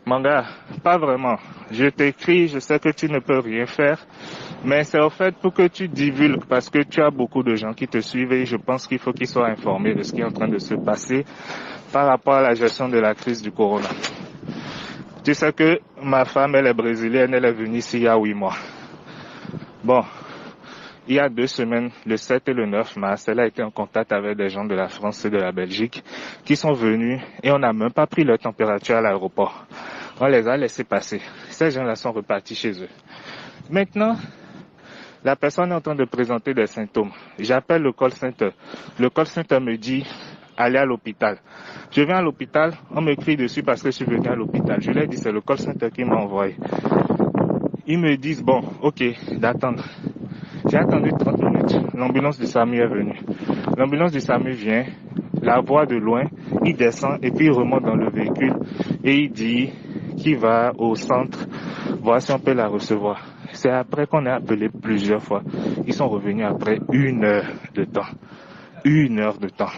Mon gars, pas vraiment. Je t'écris, je sais que tu ne peux rien faire, mais c'est au fait pour que tu divulgues parce que tu as beaucoup de gens qui te suivent et je pense qu'il faut qu'ils soient informés de ce qui est en train de se passer par rapport à la gestion de la crise du corona. Tu sais que ma femme, elle est brésilienne, elle est venue ici il y a 8 mois. Bon, il y a 2 semaines, le 7 et le 9 mars, elle a été en contact avec des gens de la France et de la Belgique qui sont venus et on n'a même pas pris leur température à l'aéroport. On les a laissés passer. Ces gens-là sont repartis chez eux. Maintenant, la personne est en train de présenter des symptômes. J'appelle le call center. Le call center me dit, allez à l'hôpital. Je viens à l'hôpital, on me crie dessus parce que je suis venu à l'hôpital. Je leur ai dit, c'est le call center qui m'a envoyé. Ils me disent, bon, ok, d'attendre. J'ai attendu 30 minutes. L'ambulance du SAMU est venue. L'ambulance du SAMU vient, la voit de loin, il descend et puis il remonte dans le véhicule et il dit qu'il va au centre voir si on peut la recevoir. C'est après qu'on a appelé plusieurs fois. Ils sont revenus après 1 heure de temps. 1 heure de temps.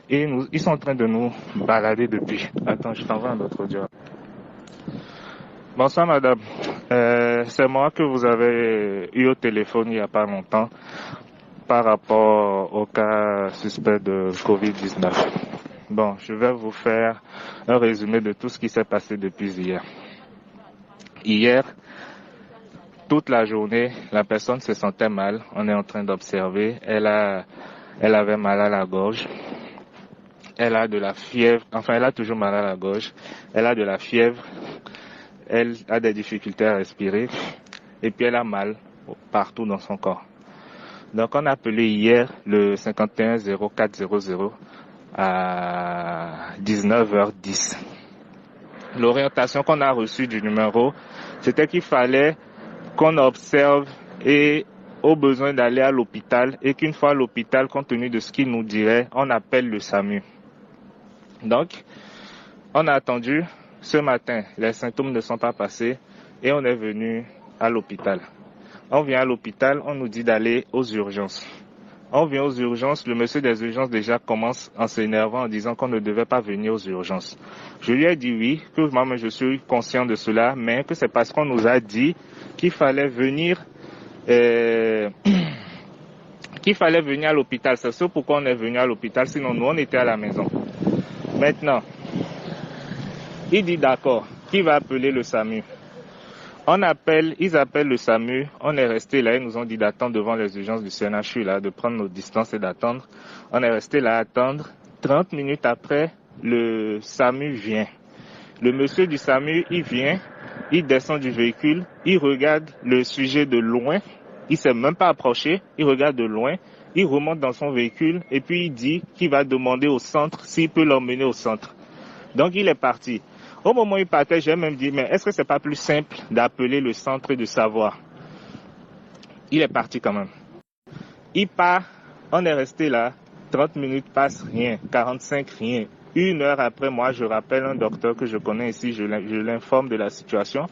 Et ils sont en train de nous balader depuis. Attends, je t'envoie un autre audio. Bonsoir madame. C'est moi que vous avez eu au téléphone il n'y a pas longtemps par rapport au cas suspect de Covid-19. Bon, je vais vous faire un résumé de tout ce qui s'est passé depuis hier. Hier, toute la journée, la personne se sentait mal. On est en train d'observer. Elle avait mal à la gorge. Elle a de la fièvre. Enfin, elle a toujours mal à la gorge. Elle a de la fièvre. Elle a des difficultés à respirer. Et puis, elle a mal partout dans son corps. Donc, on a appelé hier le 51 0400 à 19h10. L'orientation qu'on a reçue du numéro, c'était qu'il fallait qu'on observe et au besoin d'aller à l'hôpital et qu'une fois à l'hôpital, compte tenu de ce qu'il nous dirait, on appelle le SAMU. Donc, on a attendu ce matin, les symptômes ne sont pas passés et on est venu à l'hôpital. On vient à l'hôpital, on nous dit d'aller aux urgences. On vient aux urgences, le monsieur des urgences déjà commence en s'énervant en disant qu'on ne devait pas venir aux urgences. Je lui ai dit oui, que moi je suis conscient de cela, mais que c'est parce qu'on nous a dit qu'il fallait venir qu'il fallait venir à l'hôpital. C'est ce pourquoi on est venu à l'hôpital, sinon nous on était à la maison. Maintenant, il dit d'accord, qui va appeler le SAMU? Ils appellent le SAMU, on est resté là, ils nous ont dit d'attendre devant les urgences du CNHU, là, de prendre nos distances et d'attendre. On est resté là à attendre. 30 minutes après, le SAMU vient. Le monsieur du SAMU, il vient, il descend du véhicule, il regarde le sujet de loin, il s'est même pas approché, il regarde de loin, il remonte dans son véhicule et puis il dit qu'il va demander au centre s'il peut l'emmener au centre. Donc il est parti. Au moment où il partait, j'ai même dit, mais est-ce que c'est pas plus simple d'appeler le centre et de savoir? Il est parti quand même. Il part, on est resté là, 30 minutes passent, rien, 45, rien. 1 heure après, moi, je rappelle un docteur que je connais ici, je l'informe de la situation.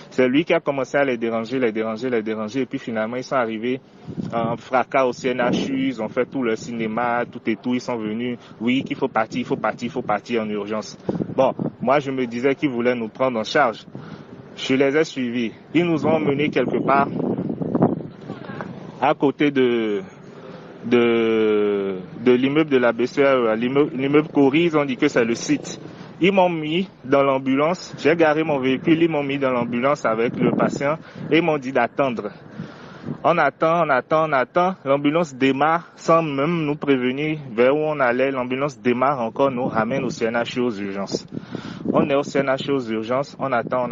C'est lui qui a commencé à les déranger, et puis finalement, ils sont arrivés en fracas au CNHU, ils ont fait tout le cinéma, tout et tout, ils sont venus, oui, qu'il faut partir en urgence. Bon, moi, je me disais qu'ils voulaient nous prendre en charge. Je les ai suivis. Ils nous ont emmenés quelque part à côté de l'immeuble de la BCAE, l'immeuble Cori, ils ont dit que c'est le site. Ils m'ont mis dans l'ambulance, j'ai garé mon véhicule, ils m'ont mis dans l'ambulance avec le patient et ils m'ont dit d'attendre. On attend, l'ambulance démarre sans même nous prévenir vers où on allait, l'ambulance démarre encore, nous ramène au CNHU aux urgences. On est au CNHU aux urgences, on attend.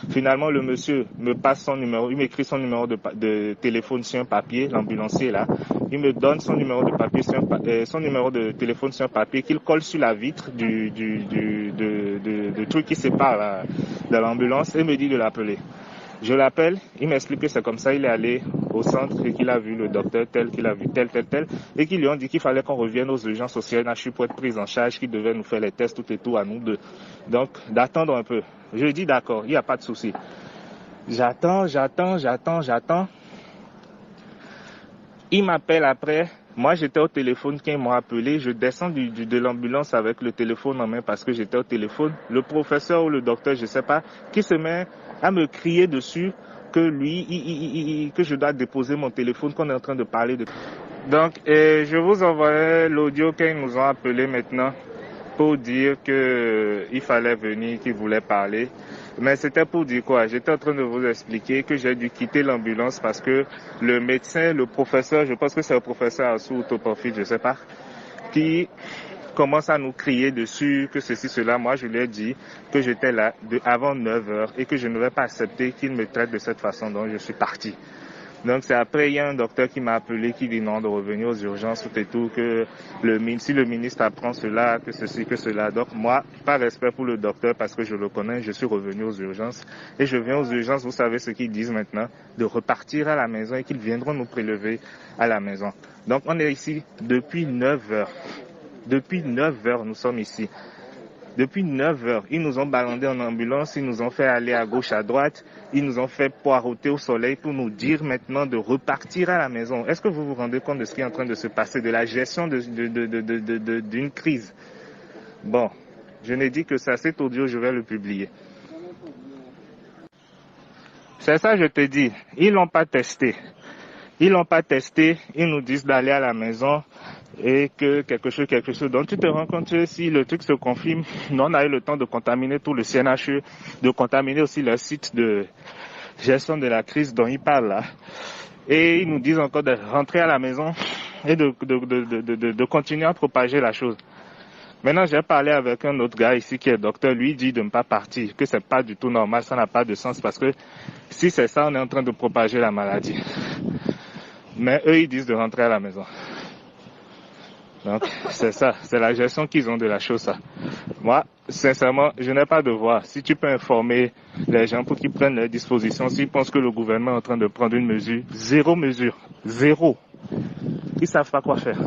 Finalement, le monsieur me passe son numéro, il m'écrit son numéro de téléphone sur un papier, l'ambulancier là. Il me donne son numéro de papier, son numéro de téléphone sur un papier qu'il colle sur la vitre du truc qui sépare de l'ambulance et me dit de l'appeler. Je l'appelle, il m'explique que c'est comme ça, il est allé au centre et qu'il a vu le docteur tel, qu'il a vu tel, et qu'ils lui ont dit qu'il fallait qu'on revienne aux urgences au CNHU pour être pris en charge, qu'il devait nous faire les tests, tout et tout à nous deux. Donc, d'attendre un peu. Je dis d'accord, il n'y a pas de souci. J'attends. Il m'appelle après, Moi, j'étais au téléphone quand ils m'ont appelé. Je descends de l'ambulance avec le téléphone en main parce que j'étais au téléphone. Le professeur ou le docteur, je sais pas, qui se met à me crier dessus que lui, que je dois déposer mon téléphone, qu'on est en train de parler de... Donc, je vous envoie l'audio qu'ils nous ont appelé maintenant pour dire que il fallait venir, qu'ils voulaient parler. Mais c'était pour dire quoi? J'étais en train de vous expliquer que j'ai dû quitter l'ambulance parce que le médecin, le professeur, je pense que c'est un professeur Assou ou Topofit, je sais pas, qui commence à nous crier dessus, que ceci, cela. Moi, je lui ai dit que j'étais là avant 9 heures et que je ne vais pas accepter qu'il me traite de cette façon, donc je suis parti. Donc c'est après, il y a un docteur qui m'a appelé, qui dit non, de revenir aux urgences, tout et tout, que si le ministre apprend cela, que ceci, que cela. Donc moi, par respect pour le docteur, parce que je le connais, je suis revenu aux urgences. Et je viens aux urgences, vous savez ce qu'ils disent maintenant, de repartir à la maison et qu'ils viendront nous prélever à la maison. Donc on est ici depuis 9 heures. Depuis 9 heures, nous sommes ici. Depuis 9 heures, ils nous ont balandé en ambulance, ils nous ont fait aller à gauche, à droite, ils nous ont fait poireauter au soleil pour nous dire maintenant de repartir à la maison. Est-ce que vous vous rendez compte de ce qui est en train de se passer, de la gestion d'une crise? Bon, je n'ai dit que ça, cet audio, je vais le publier. C'est ça, je te dis. Ils l'ont pas testé. Ils l'ont pas testé, ils nous disent d'aller à la maison et que quelque chose. Donc tu te rends compte que si le truc se confirme, nous on a eu le temps de contaminer tout le CNHE, de contaminer aussi le site de gestion de la crise dont ils parlent là. Et ils nous disent encore de rentrer à la maison et de continuer à propager la chose. Maintenant, j'ai parlé avec un autre gars ici qui est docteur, lui dit de ne pas partir, que c'est pas du tout normal, ça n'a pas de sens parce que si c'est ça, on est en train de propager la maladie. Mais eux, ils disent de rentrer à la maison. Donc, c'est ça. C'est la gestion qu'ils ont de la chose, ça. Moi, sincèrement, je n'ai pas de voix. Si tu peux informer les gens pour qu'ils prennent leurs dispositions, s'ils pensent que le gouvernement est en train de prendre une mesure, zéro mesure. Zéro. Ils savent pas quoi faire.